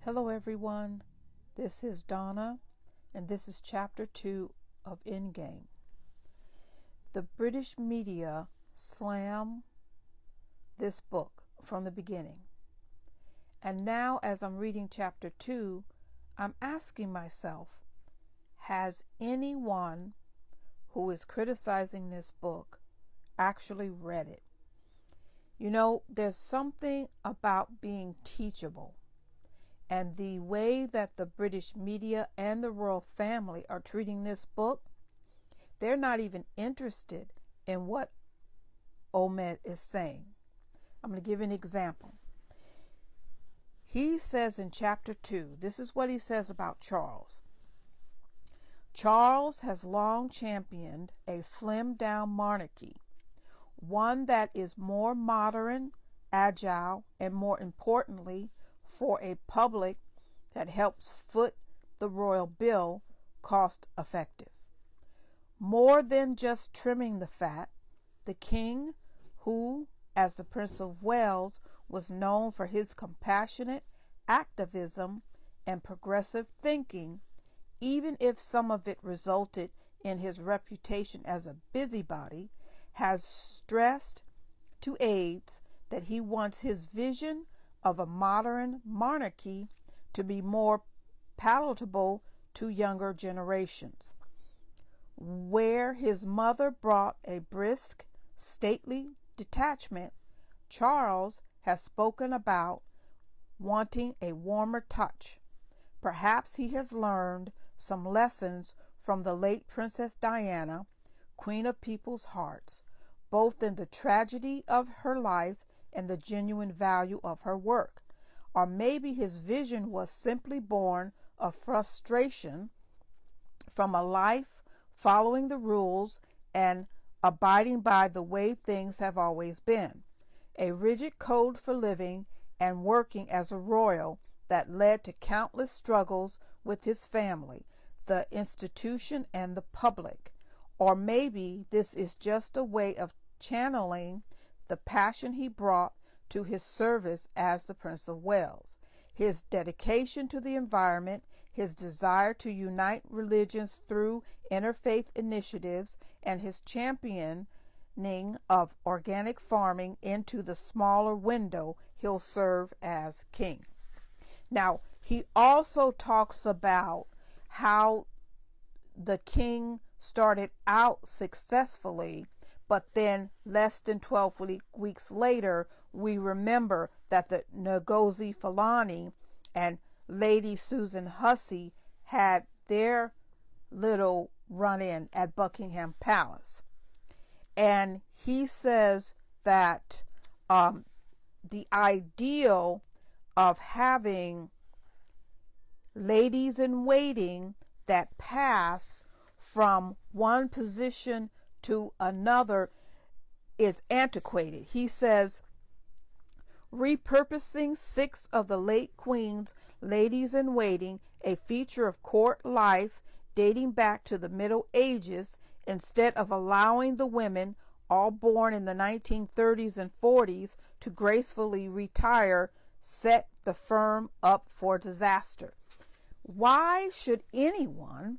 Hello everyone, this is Donna and this is chapter 2 of Endgame. The British media slam this book from the beginning. And now as I'm reading chapter 2, I'm asking myself, has anyone who is criticizing this book actually read it? You know, there's something about being teachable. And the way that the British media and the royal family are treating this book, they're not even interested in what Ahmed is saying. I'm going to give an example. He says in chapter 2, this is what he says about Charles. Charles has long championed a slimmed down monarchy, one that is more modern, agile, and more importantly, for a public that helps foot the royal bill, cost effective. More than just trimming the fat, the king, who, as the Prince of Wales, was known for his compassionate activism and progressive thinking, even if some of it resulted in his reputation as a busybody, has stressed to aides that he wants his vision of a modern monarchy to be more palatable to younger generations. Where his mother brought a brisk, stately detachment, Charles has spoken about wanting a warmer touch. Perhaps he has learned some lessons from the late Princess Diana, Queen of People's Hearts, both in the tragedy of her life and the genuine value of her work. Or maybe his vision was simply born of frustration from a life following the rules and abiding by the way things have always been. A rigid code for living and working as a royal that led to countless struggles with his family, the institution, and the public. Or maybe this is just a way of channeling the passion he brought to his service as the Prince of Wales, his dedication to the environment, his desire to unite religions through interfaith initiatives, and his championing of organic farming into the smaller window he'll serve as king. Now, he also talks about how the king started out successfully, but then less than 12 weeks later, we remember that the Ngozi Fulani and Lady Susan Hussey had their little run-in at Buckingham Palace. And he says that the ideal of having ladies in waiting that pass from one position to another is antiquated. He says, repurposing 6 of the late Queen's ladies in waiting, a feature of court life dating back to the Middle Ages, instead of allowing the women, all born in the 1930s and 40s, to gracefully retire, set the firm up for disaster. Why should anyone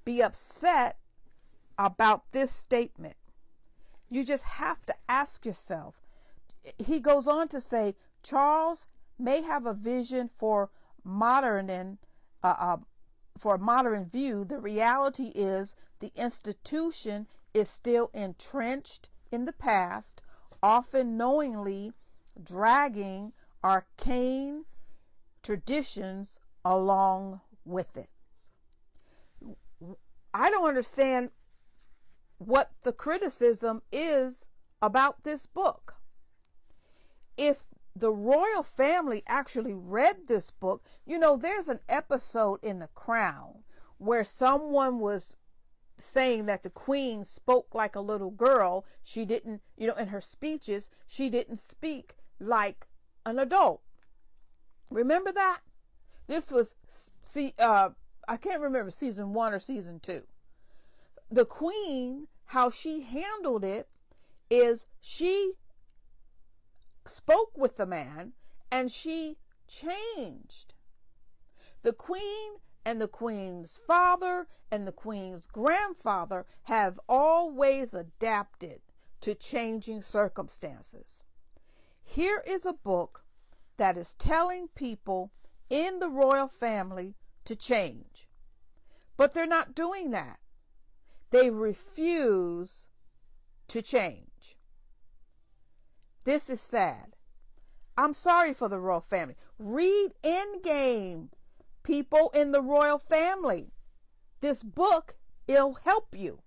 be upset about this statement? You just have to ask yourself. He goes on to say, Charles may have a vision for a modern view. The reality is the institution is still entrenched in the past, often knowingly dragging arcane traditions along with it. I don't understand what the criticism is about this book. If the royal family actually read this book, you know, there's an episode in The Crown where someone was saying that the Queen spoke like a little girl. She didn't, you know, in her speeches, she didn't speak like an adult. Remember that? This was, I can't remember season 1 or season 2. The Queen, how she handled it is she spoke with the man and she changed The Queen and the Queen's father and the Queen's grandfather have always adapted to changing circumstances. Here is a book that is telling people in the royal family to change. But they're not doing that. They refuse to change. This is sad. I'm sorry for the royal family. Read Endgame, people in the royal family. This book, it'll help you.